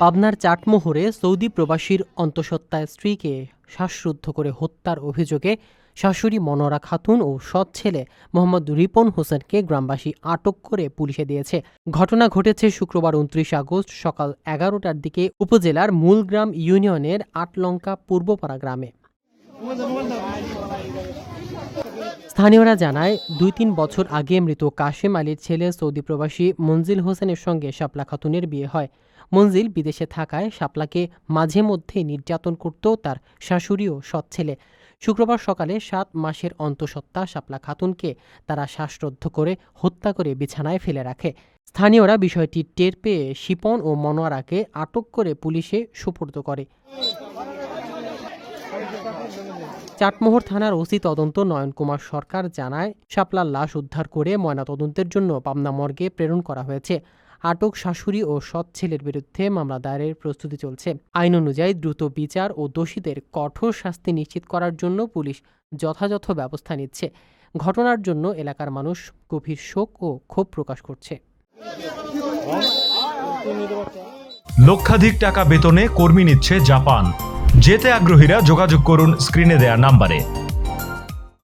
পাবনার চাটমোহরে সৌদি প্রবাসীর অন্তঃসত্ত্বা স্ত্রীকে শ্বাসরুদ্ধ করে হত্যার অভিযোগে শাশুড়ি মনোয়ারা খাতুন ও সৎ ছেলে মোহাম্মদ রিপন হোসেনকে গ্রামবাসী আটক করে পুলিশে দিয়েছে। ঘটনা ঘটেছে শুক্রবার ২৯ আগস্ট সকাল ১১টার দিকে উপজেলার মূলগ্রাম ইউনিয়নের আটলঙ্কা পূর্বপাড়া গ্রামে। স্থানীয়রা জানায় ২-৩ বছর আগে মৃত কাশেম আলীর ছেলে সৌদি প্রবাসী মঞ্জিল হোসেনের সঙ্গে শাপলা খাতুনের বিয়ে হয়। মঞ্জিল বিদেশে থাকায় শাপলাকে মাঝে মধ্যে নির্যাতন করত তার শাশুড়ি ও সৎ ছেলে। শুক্রবার সকালে ৭ মাসের অন্তঃসত্ত্বা শাপলা খাতুনকে তারা শ্বাসরুদ্ধ করে হত্যা করে বিছানায় ফেলে রাখে। স্থানীয়রা বিষয়টি টের পেয়ে শিপন ও মনোয়ারাকে আটক করে পুলিশে সোপর্দ করে। চাটমোহর থানার ওসি তদন্ত নয়ন কুমার সরকার জানায়, শাপলার লাশ উদ্ধার করে ময়নাতদন্তের জন্য পাবনা মর্গে প্রেরণ করা হয়েছে। আটক শাশুড়ি ও সৎ ছেলের বিরুদ্ধে মামলা দায়েরের প্রস্তুতি চলছে। আইন অনুযায়ী দ্রুত বিচার ও দোষীদের কঠোর শাস্তি নিশ্চিত করার জন্য পুলিশ যথাযথ ব্যবস্থা নিচ্ছে। ঘটনার জন্য এলাকার মানুষ গভীর শোক ও ক্ষোভ প্রকাশ করছে। লক্ষাধিক টাকা বেতনে কর্মী নিচ্ছে জাপান। যেতে আগ্রহীরা যোগাযোগ করুন স্ক্রিনে দেয়া নাম্বারে।